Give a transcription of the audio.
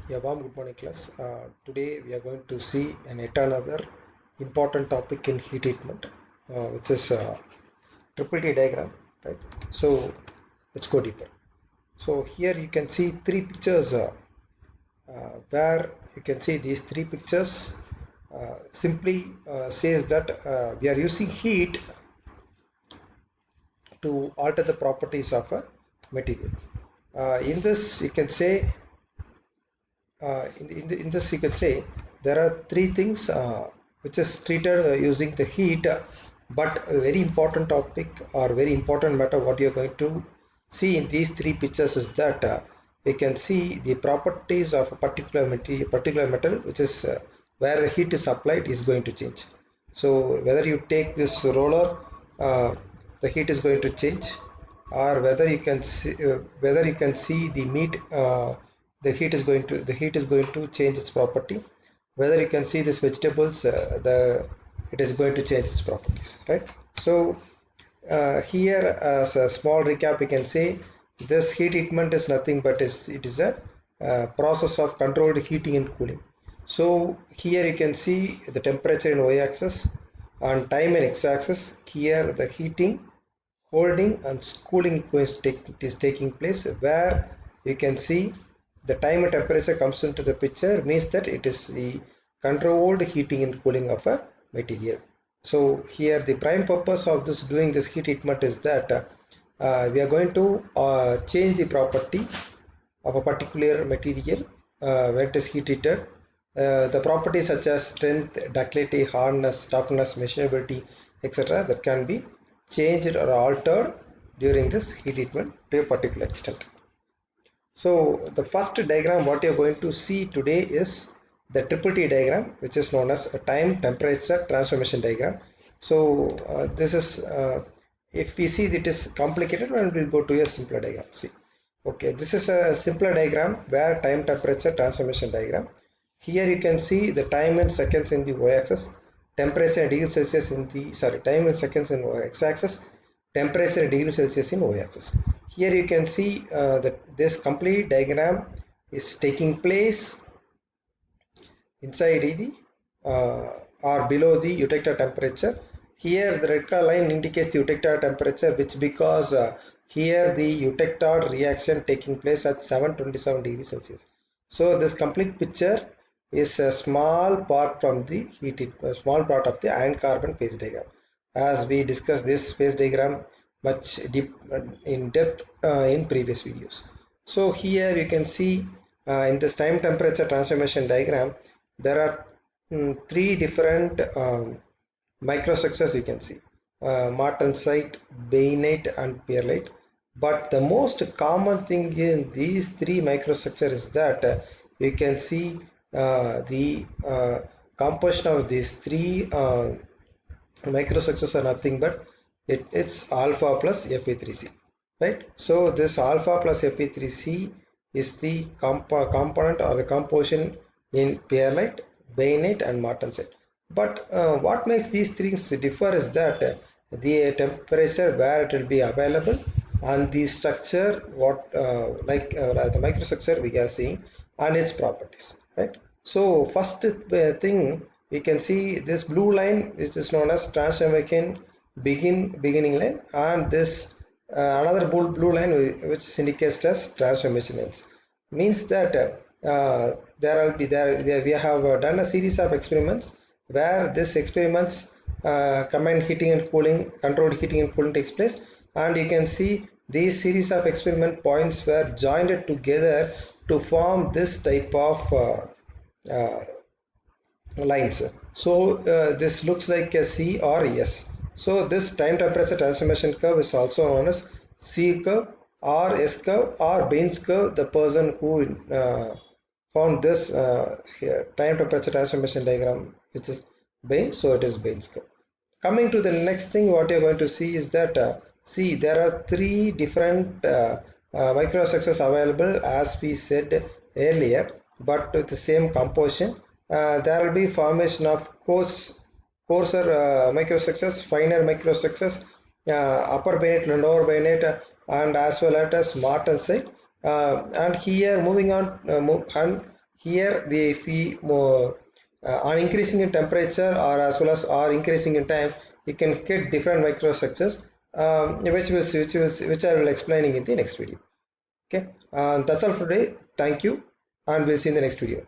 Yeah, warm good morning class. Today we are going to see yet another important topic in heat treatment, which is triple T diagram, right? So let's go deeper. So here you can see three pictures where you can see these three pictures simply says that we are using heat to alter the properties of a material. In this you can say in this you can say there are three things which is treated using the heat, but a very important topic or very important matter what you are going to see in these three pictures is that we can see the properties of a particular material, particular metal, which is where the heat is applied is going to change. So whether you take this roller, the heat is going to change, or whether you can see the meat, the heat is going to change its property. Whether you can see this vegetables, the it is going to change its properties, right? So here as a small recap we can say this heat treatment is nothing but it is a process of controlled heating and cooling. So here you can see the temperature in y-axis and time in x-axis. Here the heating, holding and cooling is taking place, where you can see the time and temperature comes into the picture, means that it is the controlled heating and cooling of a material. So here the prime purpose of this doing this heat treatment is that we are going to change the property of a particular material when it is heat treated. The properties such as strength, ductility, hardness, toughness, measurability, etc. that can be changed or altered during this heat treatment to a particular extent. So the first diagram what you are going to see today is the triple T diagram, which is known as a time temperature transformation diagram. So this is if we see it is complicated, and we'll go to a simpler diagram. See, okay, this is a simpler diagram where time temperature transformation diagram. Here you can see the time in seconds in the y-axis, temperature in degrees Celsius in the time in seconds in x-axis, temperature in degrees Celsius in y-axis. Here you can see that this complete diagram is taking place inside the or below the eutector temperature. Here the red color line indicates the eutector temperature, which because here the eutector reaction taking place at 727 degrees Celsius. So this complete picture is a small part from the small part of the iron carbon phase diagram. As we discussed this phase diagram much deep in depth in previous videos. So here you can see in this time temperature transformation diagram there are three different microstructures you can see, martensite, bainite and perlite. But the most common thing in these three microstructures is that you can see the composition of these three microstructures are nothing but it's alpha plus Fe3C, right? So this alpha plus Fe3C is the component or the composition in perlite, bainite and martensite. But what makes these things differ is that the temperature where it will be available and the structure what the microstructure we are seeing and its properties, right? So first thing we can see this blue line, which is known as transformation beginning line, and this another blue line which is indicates as transformation ends, means that we have done a series of experiments where this experiments combined heating and cooling, controlled heating and cooling takes place, and you can see these series of experiment points were joined together to form this type of lines. So this looks like a C or S. So this time temperature transformation curve is also known as C curve or S curve or Bain's curve. The person who found this here, time temperature transformation diagram, which is Bain, so it is Bain's curve. Coming to the next thing, what you're going to see is that see there are three different microstructures available as we said earlier, but with the same composition. There will be formation of coarser microstructures, finer microstructures, upper bainite and lower bainite, and as well as martensite. And here moving on, and here we, if we more on increasing in temperature or as well as or increasing in time, you can get different microstructures, which I will explaining in the next video. Okay, that's all for today. Thank you, and we'll see in the next video.